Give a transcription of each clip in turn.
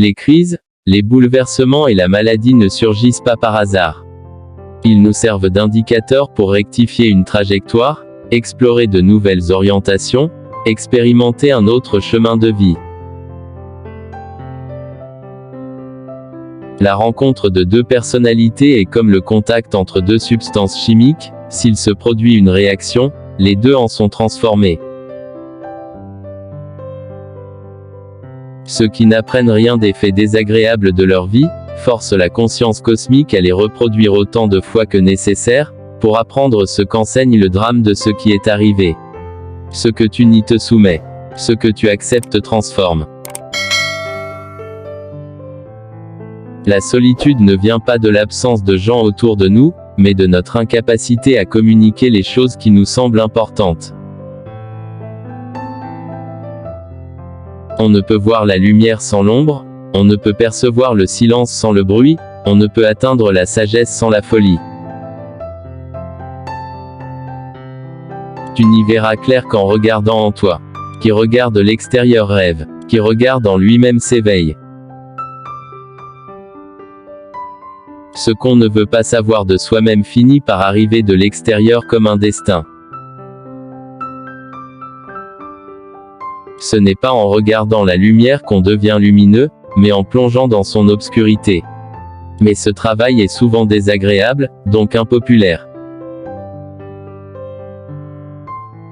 Les crises, les bouleversements et la maladie ne surgissent pas par hasard. Ils nous servent d'indicateurs pour rectifier une trajectoire, explorer de nouvelles orientations, expérimenter un autre chemin de vie. La rencontre de deux personnalités est comme le contact entre deux substances chimiques, s'il se produit une réaction, les deux en sont transformés. Ceux qui n'apprennent rien des faits désagréables de leur vie, forcent la conscience cosmique à les reproduire autant de fois que nécessaire, pour apprendre ce qu'enseigne le drame de ce qui est arrivé. Ce que tu n'y te soumets, ce que tu acceptes transforme. La solitude ne vient pas de l'absence de gens autour de nous, mais de notre incapacité à communiquer les choses qui nous semblent importantes. On ne peut voir la lumière sans l'ombre, on ne peut percevoir le silence sans le bruit, on ne peut atteindre la sagesse sans la folie. Tu n'y verras clair qu'en regardant en toi. Qui regarde l'extérieur rêve, qui regarde en lui-même s'éveille. Ce qu'on ne veut pas savoir de soi-même finit par arriver de l'extérieur comme un destin. Ce n'est pas en regardant la lumière qu'on devient lumineux, mais en plongeant dans son obscurité. Mais ce travail est souvent désagréable, donc impopulaire.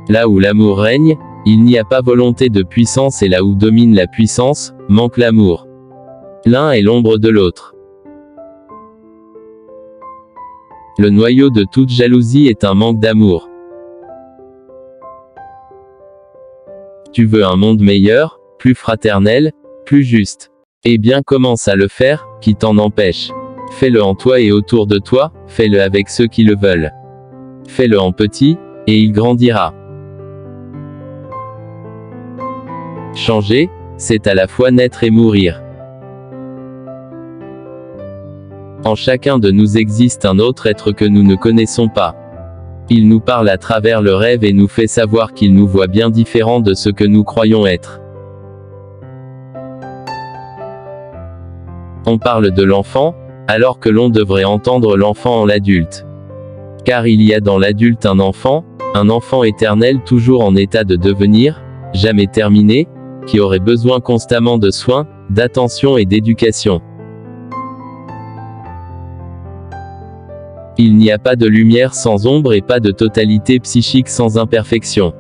Là où l'amour règne, il n'y a pas volonté de puissance, et là où domine la puissance, manque l'amour. L'un est l'ombre de l'autre. Le noyau de toute jalousie est un manque d'amour. Tu veux un monde meilleur, plus fraternel, plus juste. Eh bien commence à le faire, qui t'en empêche. Fais-le en toi et autour de toi, fais-le avec ceux qui le veulent. Fais-le en petit, et il grandira. Changer, c'est à la fois naître et mourir. En chacun de nous existe un autre être que nous ne connaissons pas. Il nous parle à travers le rêve et nous fait savoir qu'il nous voit bien différents de ce que nous croyons être. On parle de l'enfant, alors que l'on devrait entendre l'enfant en l'adulte. Car il y a dans l'adulte un enfant éternel toujours en état de devenir, jamais terminé, qui aurait besoin constamment de soins, d'attention et d'éducation. Il n'y a pas de lumière sans ombre et pas de totalité psychique sans imperfection.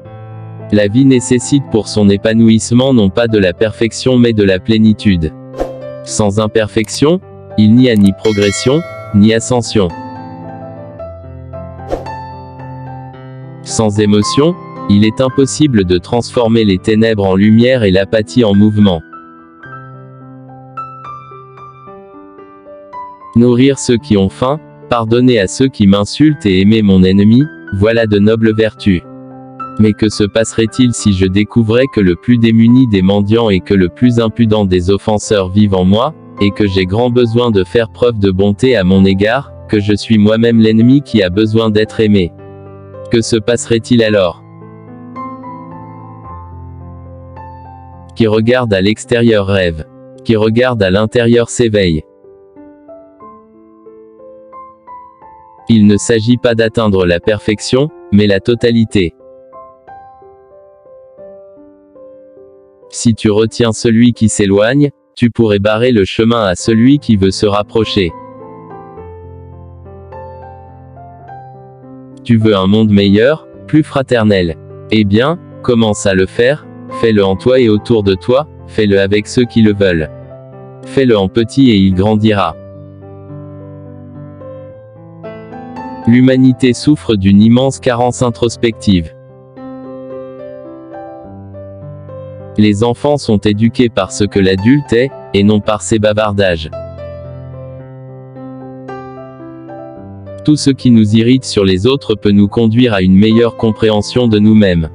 La vie nécessite pour son épanouissement non pas de la perfection mais de la plénitude. Sans imperfection, il n'y a ni progression, ni ascension. Sans émotion, il est impossible de transformer les ténèbres en lumière et l'apathie en mouvement. Nourrir ceux qui ont faim, pardonner à ceux qui m'insultent et aimer mon ennemi, voilà de nobles vertus. Mais que se passerait-il si je découvrais que le plus démuni des mendiants et que le plus impudent des offenseurs vivent en moi, et que j'ai grand besoin de faire preuve de bonté à mon égard, que je suis moi-même l'ennemi qui a besoin d'être aimé? Que se passerait-il alors? Qui regarde à l'extérieur rêve. Qui regarde à l'intérieur s'éveille. Il ne s'agit pas d'atteindre la perfection, mais la totalité. Si tu retiens celui qui s'éloigne, tu pourrais barrer le chemin à celui qui veut se rapprocher. Tu veux un monde meilleur, plus fraternel. Eh bien, commence à le faire, fais-le en toi et autour de toi, fais-le avec ceux qui le veulent. Fais-le en petit et il grandira. L'humanité souffre d'une immense carence introspective. Les enfants sont éduqués par ce que l'adulte est, et non par ses bavardages. Tout ce qui nous irrite sur les autres peut nous conduire à une meilleure compréhension de nous-mêmes.